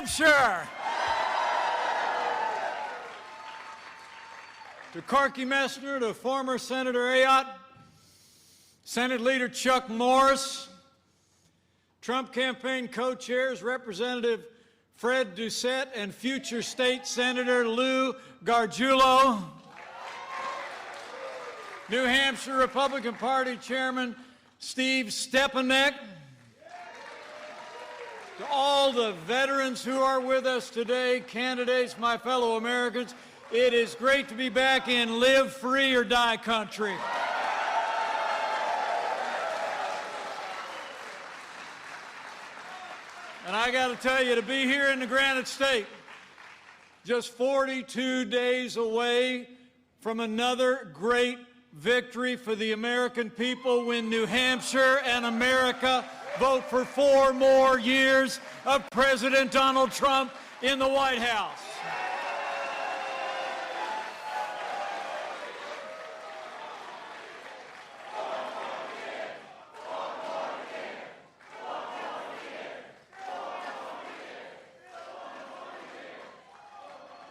Hampshire. To Corky Messner, to former Senator Ayotte, Senate Leader Chuck Morris, Trump campaign co-chairs Representative Fred Doucette and future state Senator Lou Gargiulo, New Hampshire Republican Party Chairman Steve Stepanek, to all the veterans who are with us today, candidates, my fellow Americans, it is great to be back in live free or die country. And I got to tell you, to be here in the Granite State, just 42 days away from another great victory for the American people when New Hampshire and America vote for 4 more years of President Donald Trump in the White House.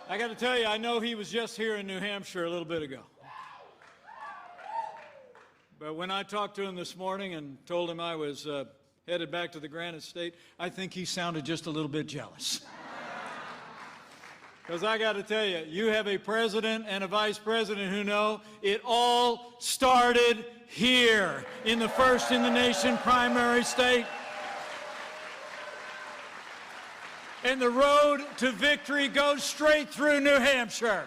I got to tell you, I know he was just here in New Hampshire a little bit ago. But when I talked to him this morning and told him I was headed back to the Granite State, I think he sounded just a little bit jealous. Because I got to tell you, you have a president and a vice president who know it all started here in the first in the nation primary state. And the road to victory goes straight through New Hampshire.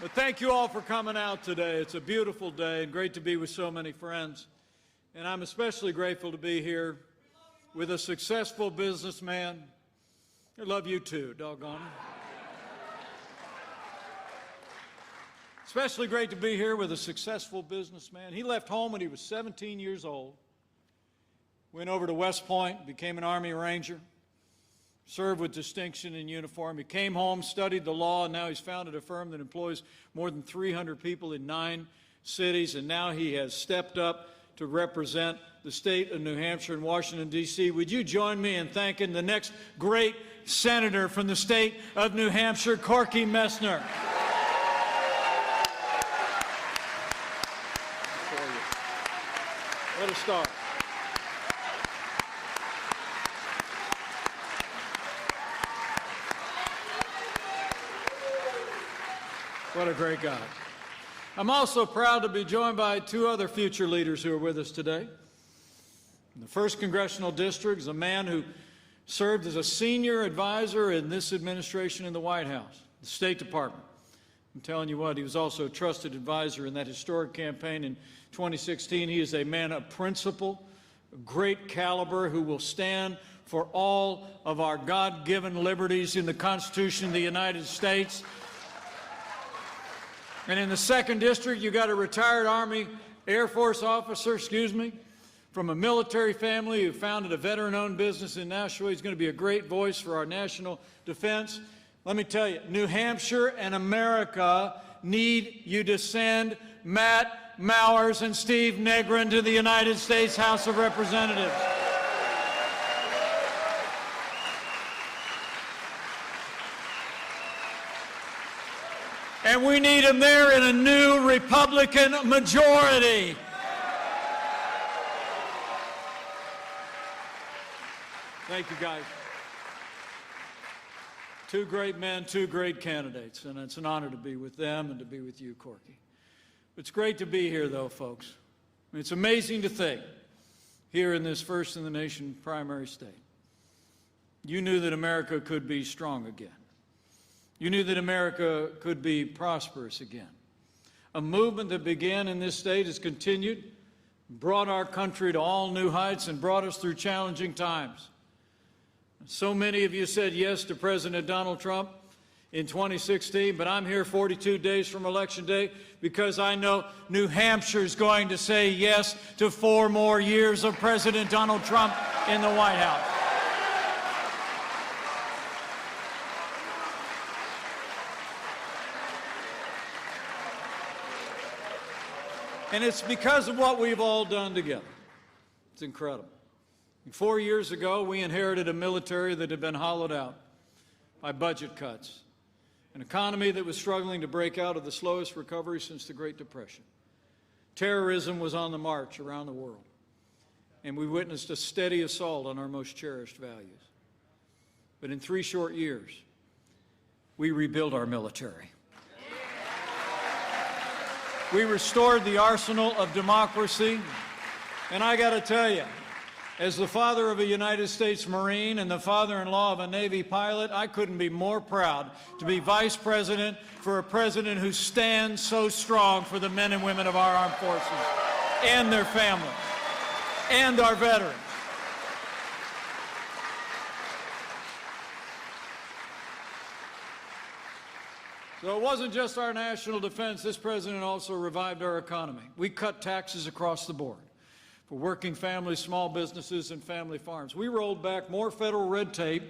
But thank you all for coming out today. It's a beautiful day and great to be with so many friends. And I'm especially grateful to be here with a successful businessman. I love you too, doggone it. Especially great to be here with a successful businessman. He left home when he was 17 years old. Went over to West Point, became an Army Ranger, served with distinction in uniform. He came home, studied the law, and now he's founded a firm that employs more than 300 people in 9 cities, and now he has stepped up to represent the state of New Hampshire and Washington, D.C. Would you join me in thanking the next great senator from the state of New Hampshire, Corky Messner? Let us start. What a great guy. I'm also proud to be joined by 2 other future leaders who are with us today. In the 1st Congressional District is a man who served as a senior advisor in this administration in the White House, the State Department. I'm telling you what, he was also a trusted advisor in that historic campaign in 2016. He is a man of principle, great caliber, who will stand for all of our God-given liberties in the Constitution of the United States. And in the 2nd District, you got a retired Army Air Force officer, from a military family who founded a veteran-owned business in Nashua. He's going to be a great voice for our national defense. Let me tell you, New Hampshire and America need you to send Matt Mowers and Steve Negrin to the United States House of Representatives. And we need them there in a new Republican majority. Thank you, guys. 2 great men, 2 great candidates, and it's an honor to be with them and to be with you, Corky. It's great to be here, though, folks. It's amazing to think, here in this first in the nation primary state, you knew that America could be strong again. You knew that America could be prosperous again. A movement that began in this state has continued, brought our country to all new heights, and brought us through challenging times. So many of you said yes to President Donald Trump in 2016, but I'm here 42 days from Election Day because I know New Hampshire is going to say yes to 4 more years of President Donald Trump in the White House. And it's because of what we've all done together. It's incredible. 4 years ago, we inherited a military that had been hollowed out by budget cuts, an economy that was struggling to break out of the slowest recovery since the Great Depression. Terrorism was on the march around the world, and we witnessed a steady assault on our most cherished values. But in 3 short years, we rebuilt our military. We restored the arsenal of democracy, and I got to tell you, as the father of a United States Marine and the father-in-law of a Navy pilot, I couldn't be more proud to be vice president for a president who stands so strong for the men and women of our armed forces and their families and our veterans. So it wasn't just our national defense. This president also revived our economy. We cut taxes across the board for working families, small businesses, and family farms. We rolled back more federal red tape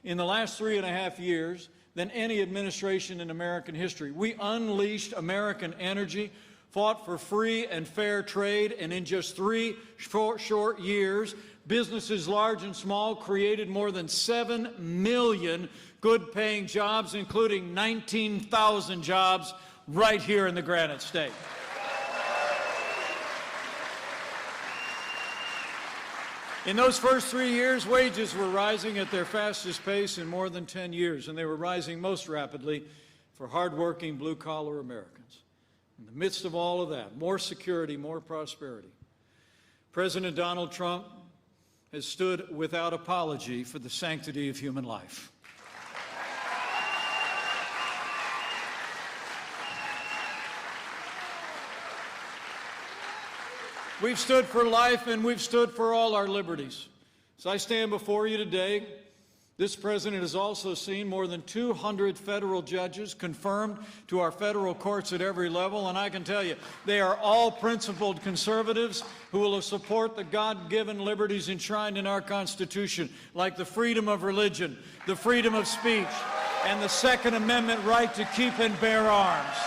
in the last 3.5 years than any administration in American history. We unleashed American energy, fought for free and fair trade, and in just 3 short years, businesses large and small created more than 7 million good-paying jobs, including 19,000 jobs right here in the Granite State. In those first 3 years, wages were rising at their fastest pace in more than 10 years, and they were rising most rapidly for hardworking blue-collar Americans. In the midst of all of that, more security, more prosperity, President Donald Trump has stood without apology for the sanctity of human life. We've stood for life, and we've stood for all our liberties. As I stand before you today, this president has also seen more than 200 federal judges confirmed to our federal courts at every level, and I can tell you, they are all principled conservatives who will support the God-given liberties enshrined in our Constitution, like the freedom of religion, the freedom of speech, and the Second Amendment right to keep and bear arms.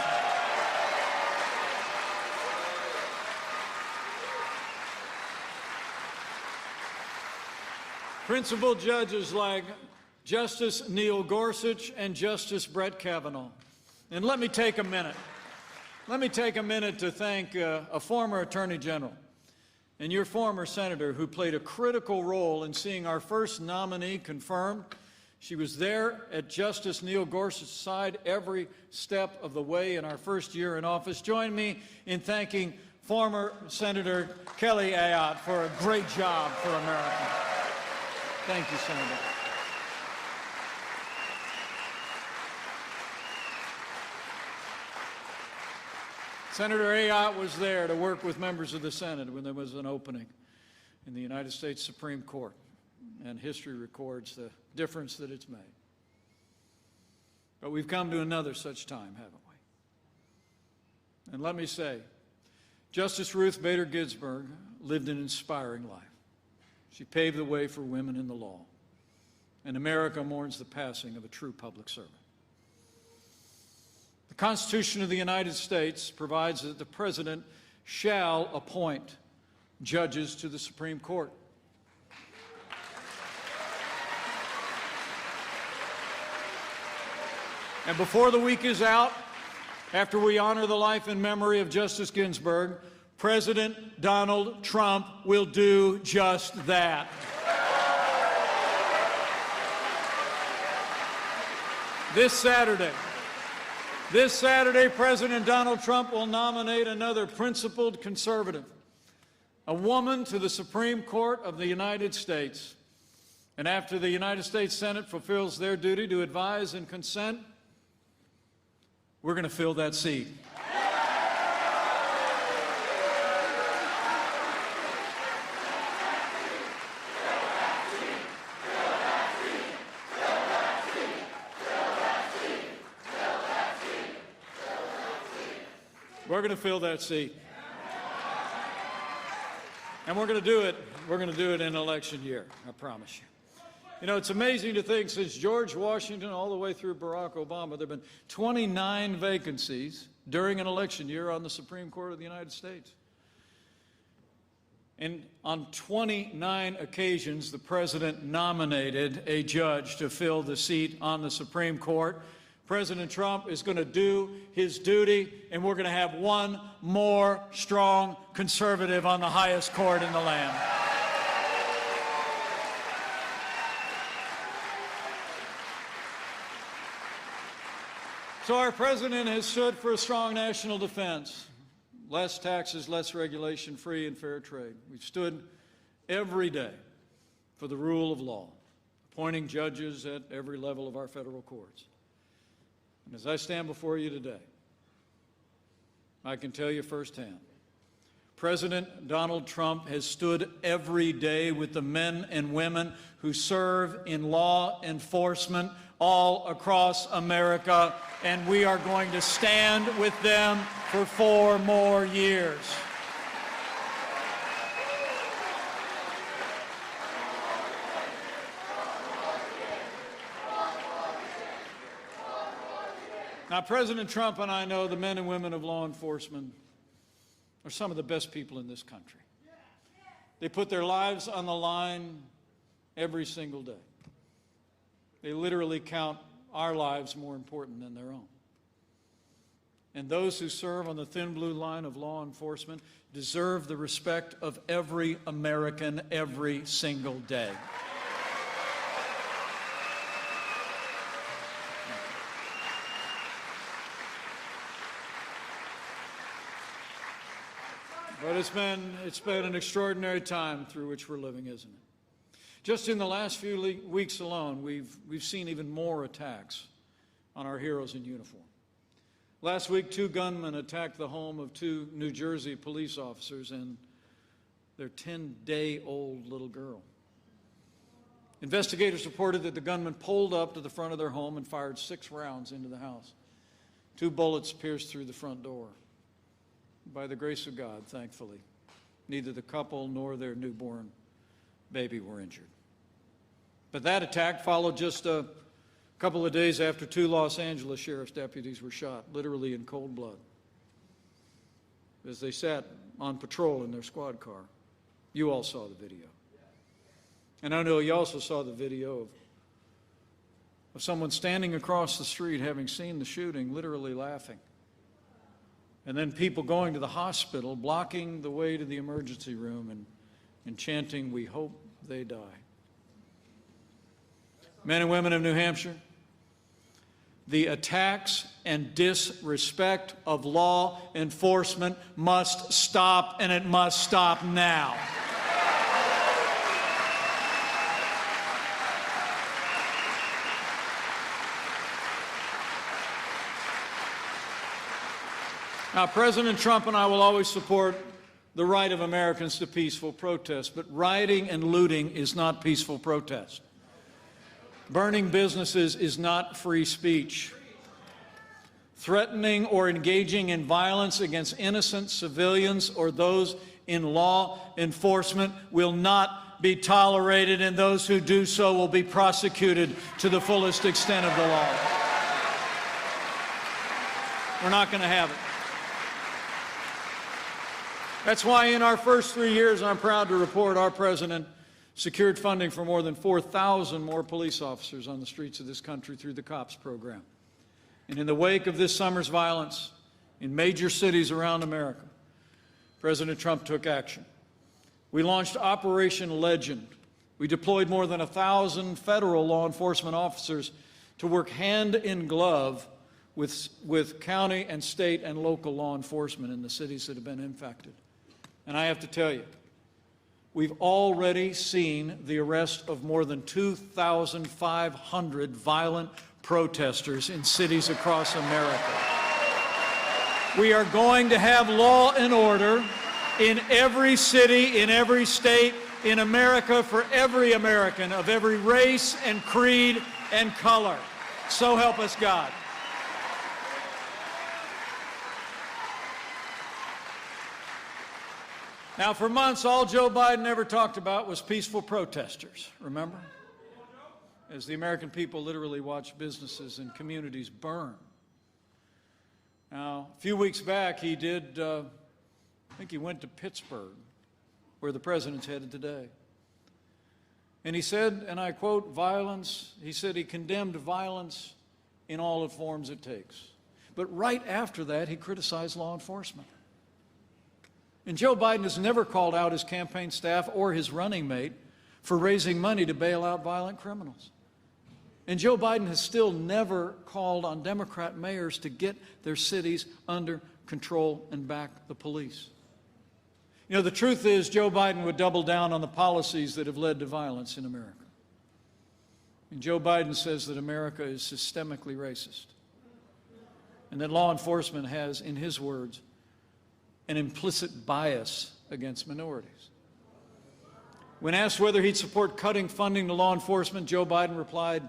Principal judges like Justice Neil Gorsuch and Justice Brett Kavanaugh. And let me take a minute. Let me take a minute to thank a former Attorney General and your former Senator who played a critical role in seeing our first nominee confirmed. She was there at Justice Neil Gorsuch's side every step of the way in our first year in office. Join me in thanking former Senator Kelly Ayotte for a great job for America. Thank you, Senator. Senator Ayotte was there to work with members of the Senate when there was an opening in the United States Supreme Court, and history records the difference that it's made. But we've come to another such time, haven't we? And let me say, Justice Ruth Bader Ginsburg lived an inspiring life. She paved the way for women in the law, and America mourns the passing of a true public servant. The Constitution of the United States provides that the President shall appoint judges to the Supreme Court. And before the week is out, after we honor the life and memory of Justice Ginsburg, President Donald Trump will do just that. This Saturday, President Donald Trump will nominate another principled conservative, a woman, to the Supreme Court of the United States. And after the United States Senate fulfills their duty to advise and consent, we're going to fill that seat. We're going to fill that seat. And we're going to do it. We're going to do it in election year, I promise you. You know, it's amazing to think since George Washington all the way through Barack Obama, there have been 29 vacancies during an election year on the Supreme Court of the United States. And on 29 occasions, the President nominated a judge to fill the seat on the Supreme Court. President Trump is going to do his duty, and we're going to have one more strong conservative on the highest court in the land. So our president has stood for a strong national defense, less taxes, less regulation, free and fair trade. We've stood every day for the rule of law, appointing judges at every level of our federal courts. And as I stand before you today, I can tell you firsthand, President Donald Trump has stood every day with the men and women who serve in law enforcement all across America, and we are going to stand with them for 4 more years. Now, President Trump and I know the men and women of law enforcement are some of the best people in this country. They put their lives on the line every single day. They literally count our lives more important than their own. And those who serve on the thin blue line of law enforcement deserve the respect of every American every single day. But it's been an extraordinary time through which we're living, isn't it? Just in the last few weeks alone, we've seen even more attacks on our heroes in uniform. Last week, 2 gunmen attacked the home of 2 New Jersey police officers and their 10-day-old little girl. Investigators reported that the gunman pulled up to the front of their home and fired 6 rounds into the house. 2 bullets pierced through the front door. By the grace of God, thankfully, neither the couple nor their newborn baby were injured. But that attack followed just a couple of days after 2 Los Angeles sheriff's deputies were shot, literally in cold blood, as they sat on patrol in their squad car. You all saw the video. And I know you also saw the video of someone standing across the street, having seen the shooting, literally laughing. And then people going to the hospital, blocking the way to the emergency room and chanting, "We hope they die." Men and women of New Hampshire, the attacks and disrespect of law enforcement must stop, and it must stop now. Now, President Trump and I will always support the right of Americans to peaceful protest, but rioting and looting is not peaceful protest. Burning businesses is not free speech. Threatening or engaging in violence against innocent civilians or those in law enforcement will not be tolerated, and those who do so will be prosecuted to the fullest extent of the law. We're not going to have it. That's why in our first 3 years, I'm proud to report our president secured funding for more than 4,000 more police officers on the streets of this country through the COPS program. And in the wake of this summer's violence in major cities around America, President Trump took action. We launched Operation Legend. We deployed more than 1,000 federal law enforcement officers to work hand in glove with county and state and local law enforcement in the cities that have been impacted. And I have to tell you, we've already seen the arrest of more than 2,500 violent protesters in cities across America. We are going to have law and order in every city, in every state, in America for every American of every race and creed and color. So help us God. Now, for months, all Joe Biden ever talked about was peaceful protesters, remember? As the American people literally watched businesses and communities burn. Now, a few weeks back, he did, I think he went to Pittsburgh where the president's headed today. And he said, and I quote, violence, he said he condemned violence in all the forms it takes. But right after that, he criticized law enforcement. And Joe Biden has never called out his campaign staff or his running mate for raising money to bail out violent criminals. And Joe Biden has still never called on Democrat mayors to get their cities under control and back the police. You know, the truth is Joe Biden would double down on the policies that have led to violence in America. And Joe Biden says that America is systemically racist and that law enforcement has, in his words, an implicit bias against minorities. When asked whether he'd support cutting funding to law enforcement, Joe Biden replied,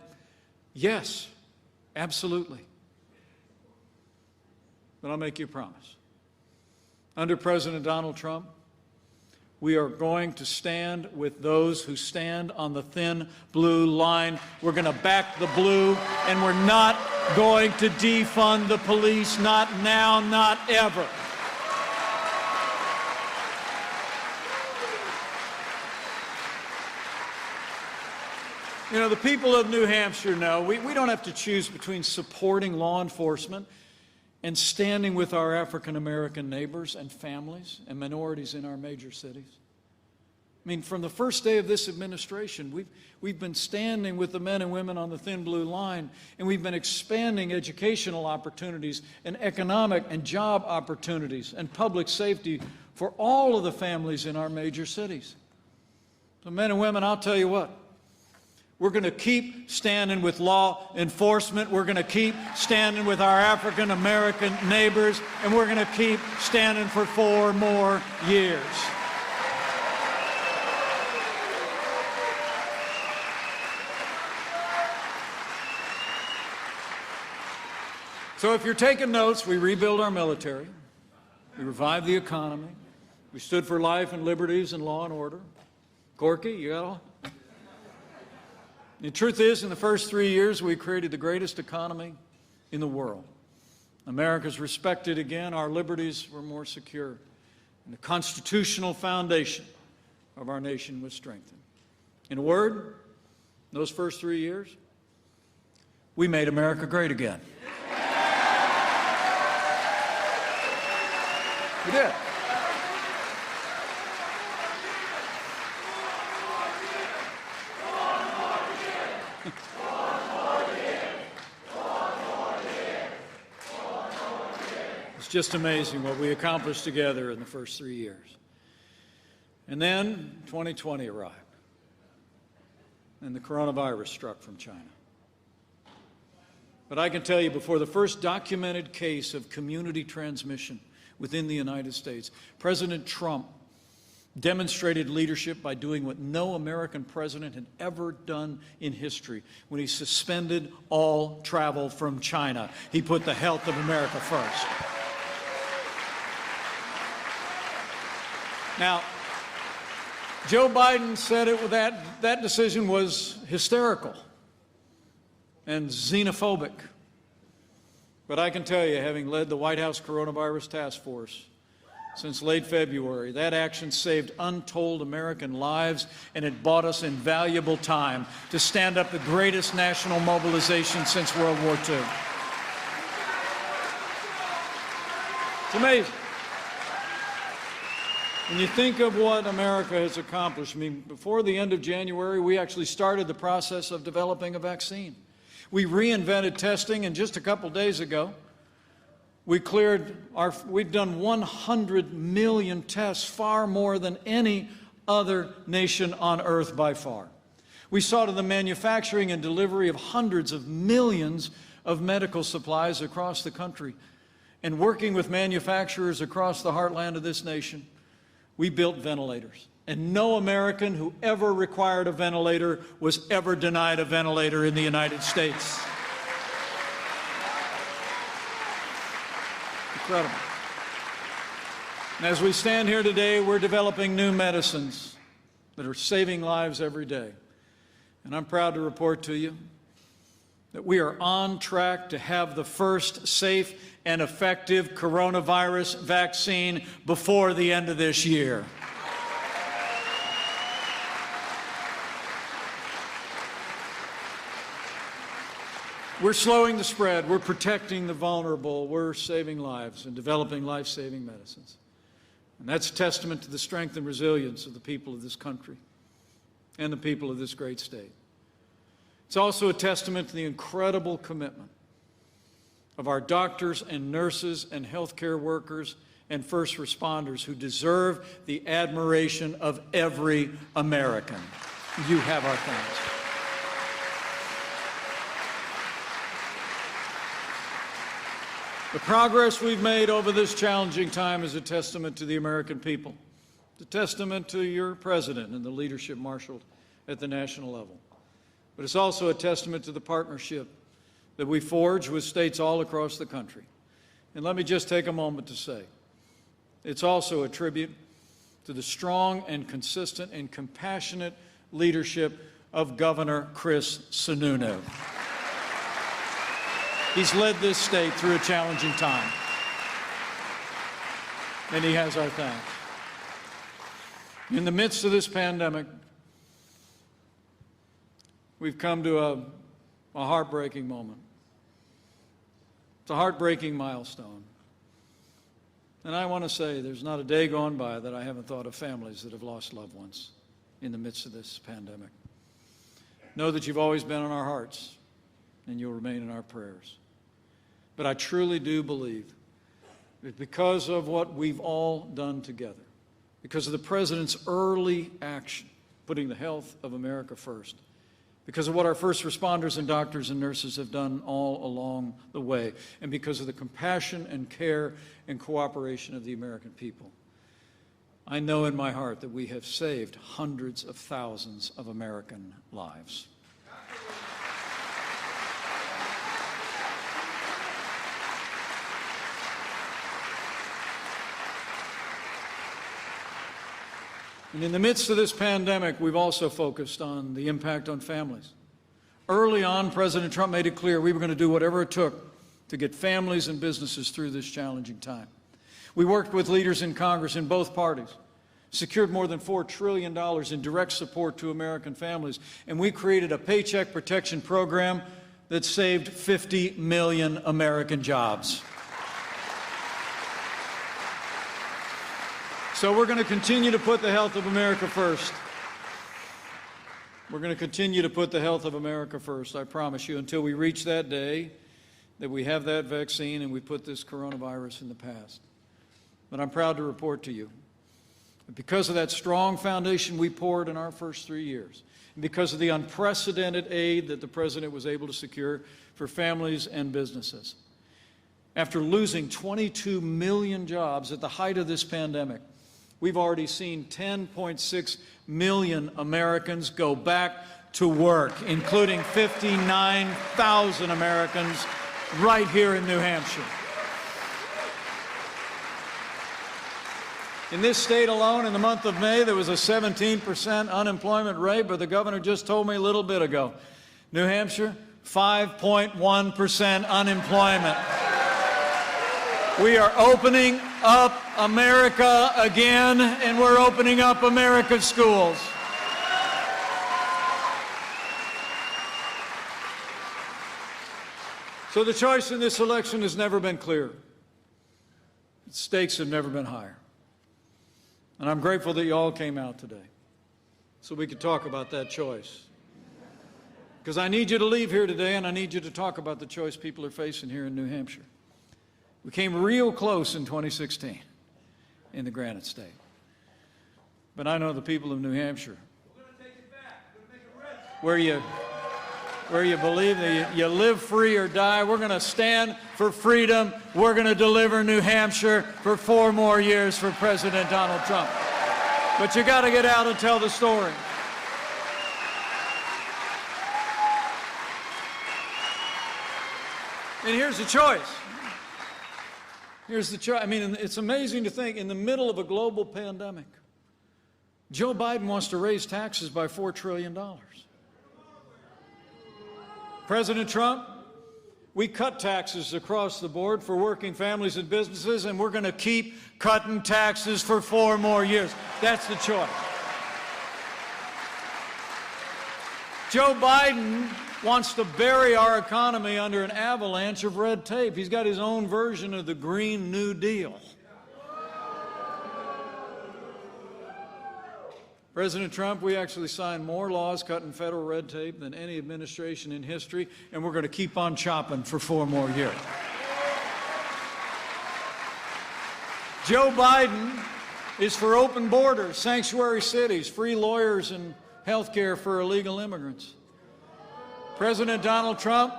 yes, absolutely. But I'll make you a promise. Under President Donald Trump, we are going to stand with those who stand on the thin blue line. We're going to back the blue, and we're not going to defund the police, not now, not ever. You know, the people of New Hampshire know we don't have to choose between supporting law enforcement and standing with our African-American neighbors and families and minorities in our major cities. I mean, from the first day of this administration, we've been standing with the men and women on the thin blue line, and we've been expanding educational opportunities and economic and job opportunities and public safety for all of the families in our major cities. So men and women, I'll tell you what. We're going to keep standing with law enforcement. We're going to keep standing with our African-American neighbors, and we're going to keep standing for 4 more years. So if you're taking notes, we rebuilt our military. We revived the economy. We stood for life and liberties and law and order. Corky, you got all? The truth is, in the first 3 years, we created the greatest economy in the world. America's respected again, our liberties were more secure, and the constitutional foundation of our nation was strengthened. In a word, in those first 3 years, we made America great again. We did. Just amazing what we accomplished together in the first 3 years. And then 2020 arrived, and the coronavirus struck from China. But I can tell you, before the first documented case of community transmission within the United States, President Trump demonstrated leadership by doing what no American president had ever done in history when he suspended all travel from China. He put the health of America first. Now, Joe Biden said that decision was hysterical and xenophobic. But I can tell you, having led the White House Coronavirus Task Force since late February, that action saved untold American lives, and it bought us invaluable time to stand up the greatest national mobilization since World War II. It's amazing. When you think of what America has accomplished, I mean, before the end of January, we actually started the process of developing a vaccine. We reinvented testing, and just a couple days ago, we've done 100 million tests, far more than any other nation on earth by far. We saw to the manufacturing and delivery of hundreds of millions of medical supplies across the country. And working with manufacturers across the heartland of this nation, we built ventilators. And no American who ever required a ventilator was ever denied a ventilator in the United States. Incredible. And as we stand here today, we're developing new medicines that are saving lives every day. And I'm proud to report to you that we are on track to have the first safe and effective coronavirus vaccine before the end of this year. We're slowing the spread. We're protecting the vulnerable. We're saving lives and developing life-saving medicines. And that's a testament to the strength and resilience of the people of this country and the people of this great state. It's also a testament to the incredible commitment of our doctors and nurses and healthcare workers and first responders who deserve the admiration of every American. You have our thanks. The progress we've made over this challenging time is a testament to the American people. It's a testament to your president and the leadership marshaled at the national level. But it's also a testament to the partnership that we forge with states all across the country. And let me just take a moment to say, it's also a tribute to the strong and consistent and compassionate leadership of Governor Chris Sununu. He's led this state through a challenging time, and he has our thanks. In the midst of this pandemic, we've come to a heartbreaking moment. It's a heartbreaking milestone. And I want to say there's not a day gone by that I haven't thought of families that have lost loved ones in the midst of this pandemic. Know that you've always been in our hearts, and you'll remain in our prayers. But I truly do believe that because of what we've all done together, because of the President's early action, putting the health of America first, because of what our first responders and doctors and nurses have done all along the way, and because of the compassion and care and cooperation of the American people, I know in my heart that we have saved hundreds of thousands of American lives. And in the midst of this pandemic, we've also focused on the impact on families. Early on, President Trump made it clear we were going to do whatever it took to get families and businesses through this challenging time. We worked with leaders in Congress in both parties, secured more than $4 trillion in direct support to American families, and we created a Paycheck Protection Program that saved 50 million American jobs. So we're going to continue to put the health of America first. We're going to continue to put the health of America first, I promise you, until we reach that day that we have that vaccine and we put this coronavirus in the past. But I'm proud to report to you that because of that strong foundation we poured in our first 3 years, and because of the unprecedented aid that the President was able to secure for families and businesses, after losing 22 million jobs at the height of this pandemic, we've already seen 10.6 million Americans go back to work, including 59,000 Americans right here in New Hampshire. In this state alone, in the month of May, there was a 17% unemployment rate, but the governor just told me a little bit ago, New Hampshire, 5.1% unemployment. We are opening up America again, and we're opening up America's schools. So the choice in this election has never been clearer. The stakes have never been higher. And I'm grateful that you all came out today so we could talk about that choice. Because I need you to leave here today, and I need you to talk about the choice people are facing here in New Hampshire. We came real close in 2016 in the Granite State. But I know the people of New Hampshire, where you believe that you live free or die, we're going to stand for freedom. We're going to deliver New Hampshire for 4 more years for President Donald Trump. But you got to get out and tell the story. And here's the choice. Here's the choice. I mean, it's amazing to think, in the middle of a global pandemic, Joe Biden wants to raise taxes by $4 trillion. President Trump, we cut taxes across the board for working families and businesses, and we're going to keep cutting taxes for 4 more years. That's the choice. Joe Biden wants to bury our economy under an avalanche of red tape. He's got his own version of the Green New Deal. President Trump, we actually signed more laws cutting federal red tape than any administration in history, and we're going to keep on chopping for 4 more years. Joe Biden is for open borders, sanctuary cities, free lawyers, and health care for illegal immigrants. President Donald Trump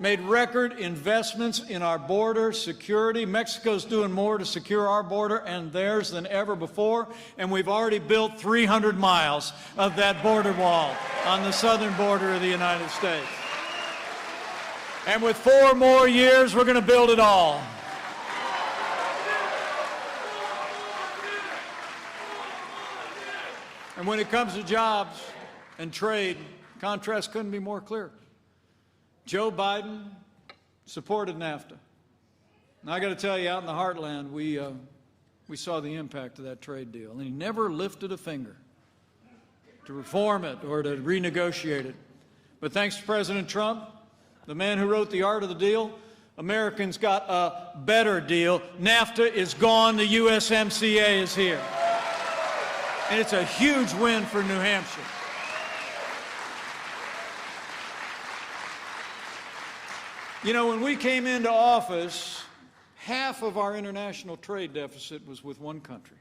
made record investments in our border security. Mexico's doing more to secure our border and theirs than ever before, and we've already built 300 miles of that border wall on the southern border of the United States. And with 4 more years, we're going to build it all. And when it comes to jobs and trade, contrast couldn't be more clear. Joe Biden supported NAFTA. And I got to tell you, out in the heartland, we saw the impact of that trade deal. And he never lifted a finger to reform it or to renegotiate it. But thanks to President Trump, the man who wrote the art of the deal, Americans got a better deal. NAFTA is gone. The USMCA is here. And it's a huge win for New Hampshire. You know, when we came into office, half of our international trade deficit was with one country,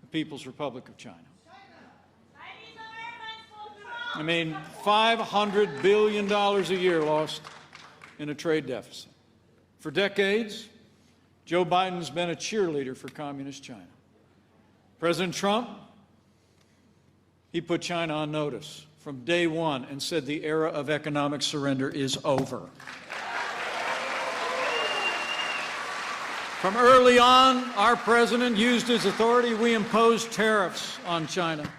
the People's Republic of China. I mean, $500 billion a year lost in a trade deficit. For decades, Joe Biden's been a cheerleader for communist China. President Trump, he put China on notice from day one and said the era of economic surrender is over. From early on, our president used his authority. We imposed tariffs on China.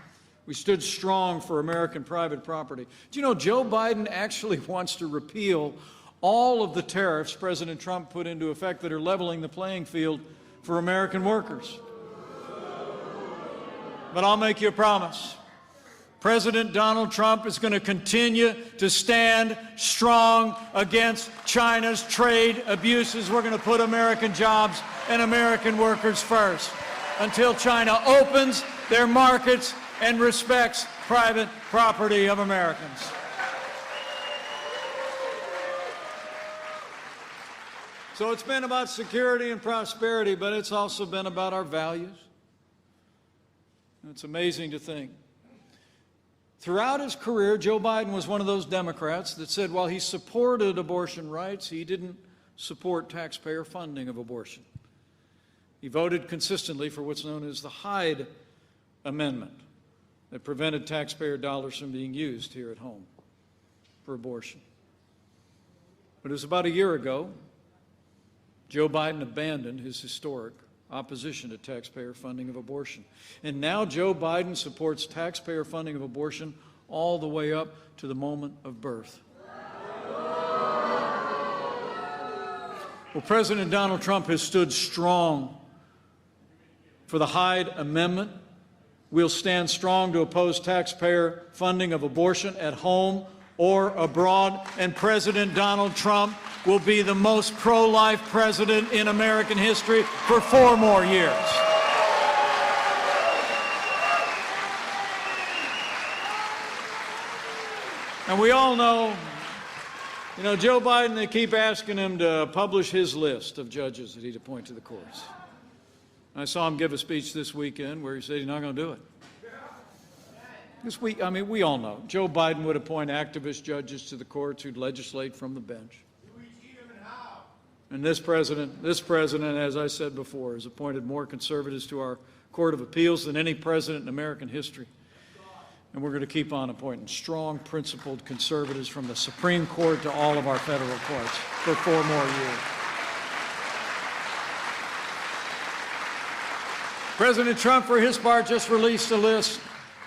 We stood strong for American private property. Do you know Joe Biden actually wants to repeal all of the tariffs President Trump put into effect that are leveling the playing field for American workers? But I'll make you a promise. President Donald Trump is going to continue to stand strong against China's trade abuses. We're going to put American jobs and American workers first until China opens their markets and respects private property of Americans. So it's been about security and prosperity, but it's also been about our values. And it's amazing to think. Throughout his career, Joe Biden was one of those Democrats that said while he supported abortion rights, he didn't support taxpayer funding of abortion. He voted consistently for what's known as the Hyde Amendment that prevented taxpayer dollars from being used here at home for abortion. But it was about a year ago, Joe Biden abandoned his historic opposition to taxpayer funding of abortion. And now Joe Biden supports taxpayer funding of abortion all the way up to the moment of birth. Well, President Donald Trump has stood strong for the Hyde Amendment. We'll stand strong to oppose taxpayer funding of abortion at home or abroad. And President Donald Trump will be the most pro-life president in American history for 4 more years. And we all know, you know, Joe Biden, they keep asking him to publish his list of judges that he'd appoint to the courts. I saw him give a speech this weekend where he said he's not going to do it. Because we all know, Joe Biden would appoint activist judges to the courts who'd legislate from the bench. And this president, as I said before, has appointed more conservatives to our Court of Appeals than any president in American history. And we're going to keep on appointing strong, principled conservatives from the Supreme Court to all of our federal courts for 4 more years. President Trump, for his part, just released a list,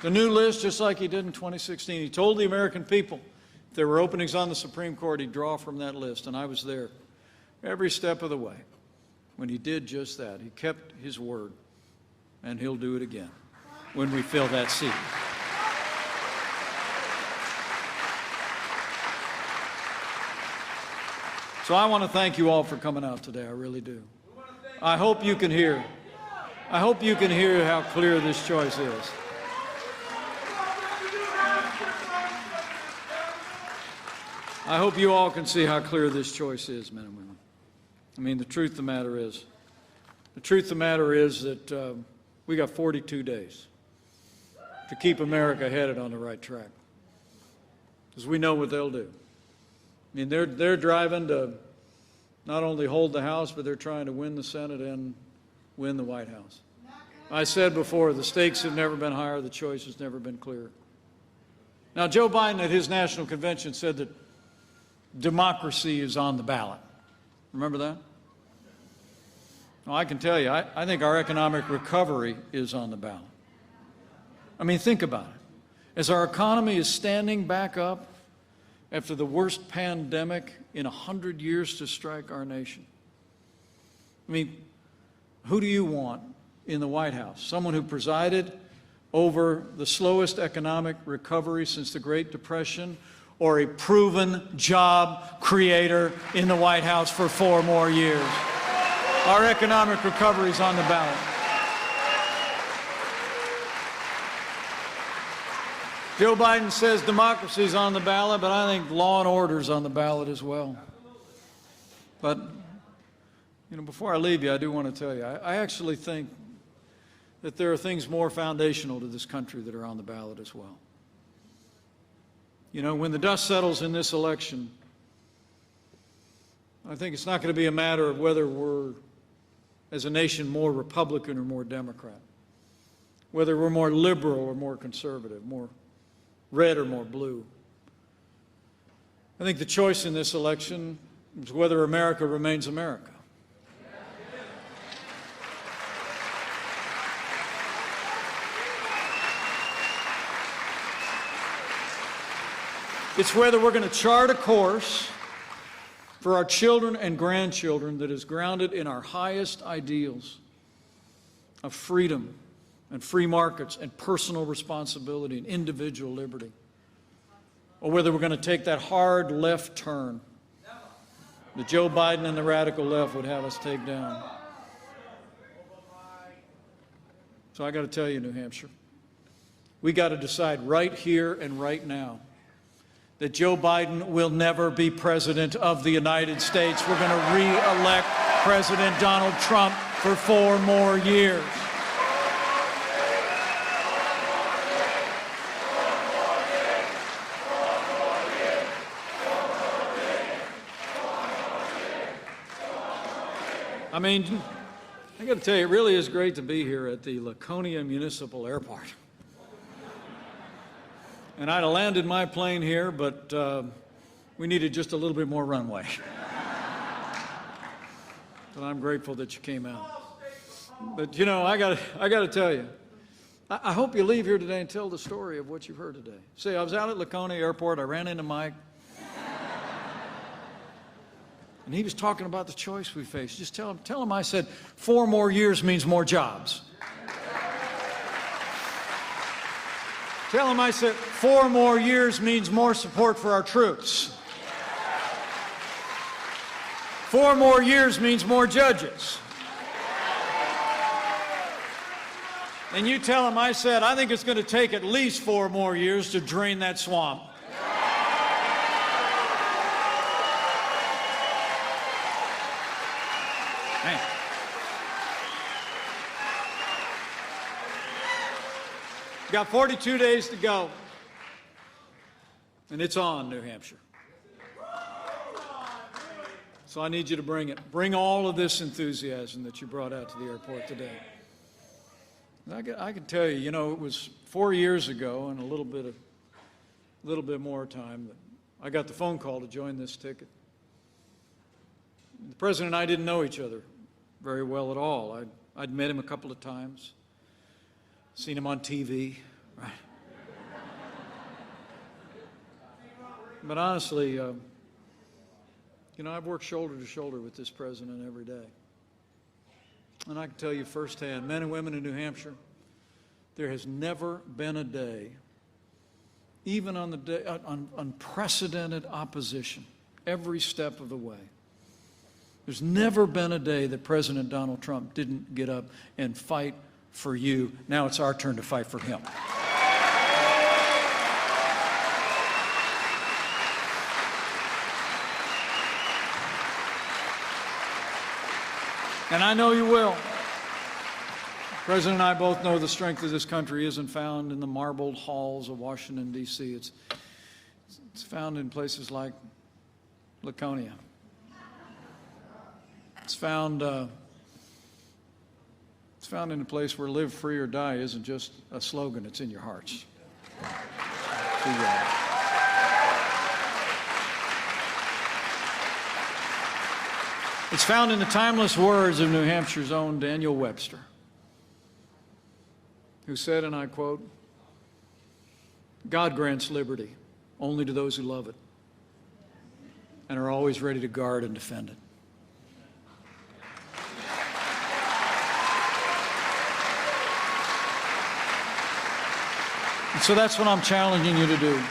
the new list, just like he did in 2016. He told the American people if there were openings on the Supreme Court, he'd draw from that list, and I was there every step of the way when he did just that. He kept his word, and he'll do it again when we fill that seat. So I want to thank you all for coming out today. I really do. I hope you can hear. I hope you can hear how clear this choice is. I hope you all can see how clear this choice is, men and women. I mean, the truth of the matter is that we got 42 days to keep America headed on the right track, because we know what they'll do. I mean, they're driving to not only hold the House, but they're trying to win the Senate and win the White House. I said before, the stakes have never been higher, the choice has never been clearer. Now, Joe Biden at his national convention said that democracy is on the ballot. Remember that? Well, I can tell you, I think our economic recovery is on the ballot. I mean, think about it. As our economy is standing back up after the worst pandemic in 100 years to strike our nation, I mean, who do you want in the White House? Someone who presided over the slowest economic recovery since the Great Depression, or a proven job creator in the White House for 4 more years? Our economic recovery is on the ballot. Joe Biden says democracy is on the ballot, but I think law and order is on the ballot as well. But, you know, before I leave you, I do want to tell you, I actually think that there are things more foundational to this country that are on the ballot as well. You know, when the dust settles in this election, I think it's not going to be a matter of whether we're, as a nation, more Republican or more Democrat, whether we're more liberal or more conservative, more red or more blue. I think the choice in this election is whether America remains America. It's whether we're going to chart a course for our children and grandchildren that is grounded in our highest ideals of freedom and free markets and personal responsibility and individual liberty, or whether we're going to take that hard left turn that Joe Biden and the radical left would have us take down. So I got to tell you, New Hampshire, we got to decide right here and right now that Joe Biden will never be president of the United States. We're going to re-elect President Donald Trump for 4 more years. I mean, I got to tell you, it really is great to be here at the Laconia Municipal Airport. And I'd have landed my plane here, but we needed just a little bit more runway. But I'm grateful that you came out. But you know, I got to tell you, I hope you leave here today and tell the story of what you've heard today. See, I was out at Laconia Airport. I ran into Mike. And he was talking about the choice we face. Just tell him I said 4 more years means more jobs. Tell him I said 4 more years means more support for our troops. 4 more years means more judges. And you tell him I said I think it's going to take at least 4 more years to drain that swamp. Man. Got 42 days to go, and it's on, New Hampshire. So I need you to bring it. Bring all of this enthusiasm that you brought out to the airport today. And I can tell you, you know, it was 4 years ago and a little bit more time that I got the phone call to join this ticket. The president and I didn't know each other very well at all. I'd met him a couple of times, seen him on TV, right? But honestly, you know, I've worked shoulder to shoulder with this president every day. And I can tell you firsthand, men and women in New Hampshire, there has never been a day, even on the day, unprecedented opposition, every step of the way, There's never been a day that President Donald Trump didn't get up and fight for you. Now it's our turn to fight for him. And I know you will. The President and I both know the strength of this country isn't found in the marbled halls of Washington, D.C. It's found in places like Laconia. It's found in a place where live free or die isn't just a slogan, it's in your hearts. It's found in the timeless words of New Hampshire's own Daniel Webster, who said, and I quote, "God grants liberty only to those who love it and are always ready to guard and defend it." And so that's what I'm challenging you to do,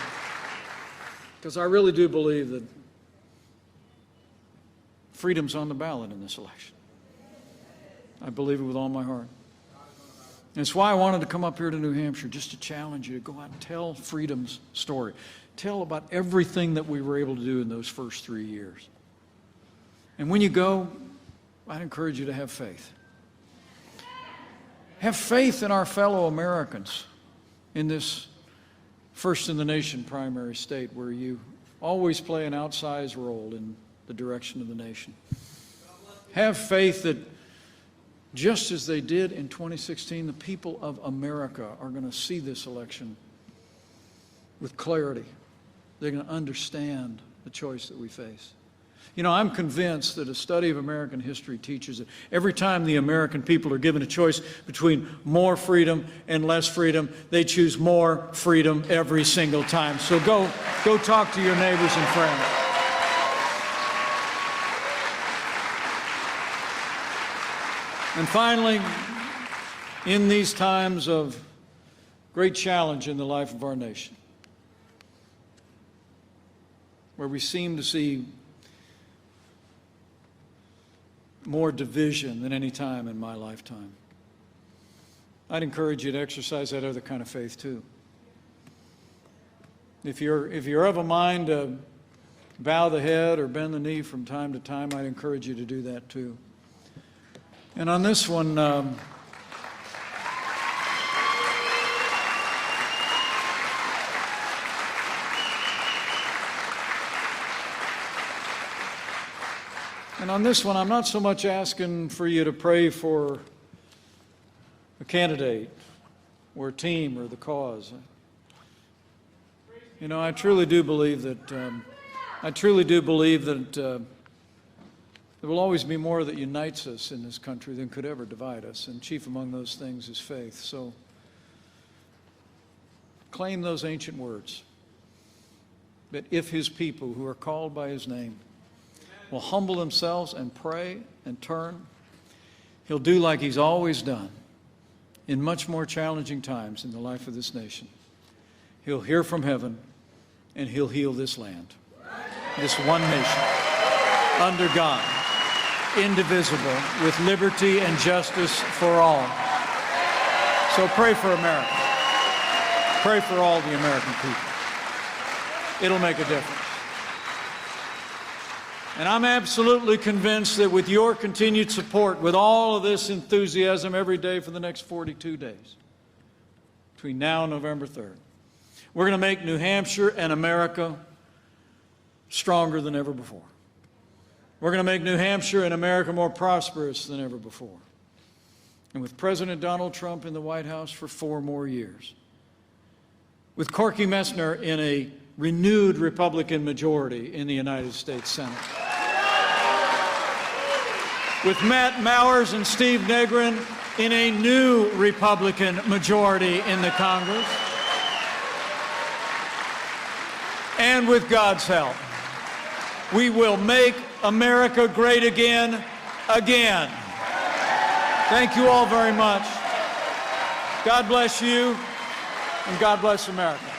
because I really do believe that freedom's on the ballot in this election. I believe it with all my heart. And it's why I wanted to come up here to New Hampshire, just to challenge you to go out and tell freedom's story. Tell about everything that we were able to do in those first 3 years. And when you go, I'd encourage you to have faith. Have faith in our fellow Americans in this first in the nation primary state, where you always play an outsized role in the direction of the nation. Have faith that just as they did in 2016, the people of America are going to see this election with clarity. They're going to understand the choice that we face. You know, I'm convinced that a study of American history teaches that every time the American people are given a choice between more freedom and less freedom, they choose more freedom every single time. So go talk to your neighbors and friends. And finally, in these times of great challenge in the life of our nation, where we seem to see more division than any time in my lifetime, I'd encourage you to exercise that other kind of faith too. If you're of a mind to bow the head or bend the knee from time to time, I'd encourage you to do that too. And on this one, I'm not so much asking for you to pray for a candidate or a team or the cause. You know, I truly do believe that there will always be more that unites us in this country than could ever divide us, and chief among those things is faith. So claim those ancient words, that if his people who are called by his name will humble themselves and pray and turn, he'll do like he's always done in much more challenging times in the life of this nation. He'll hear from heaven and he'll heal this land, this one nation, under God, indivisible, with liberty and justice for all. So pray for America. Pray for all the American people. It'll make a difference. And I'm absolutely convinced that with your continued support, with all of this enthusiasm every day for the next 42 days, between now and November 3rd, we're going to make New Hampshire and America stronger than ever before. We're going to make New Hampshire and America more prosperous than ever before. And with President Donald Trump in the White House for 4 more years, with Corky Messner in a renewed Republican majority in the United States Senate, with Matt Mowers and Steve Negrin in a new Republican majority in the Congress, and with God's help, we will make America great again, again. Thank you all very much. God bless you, and God bless America.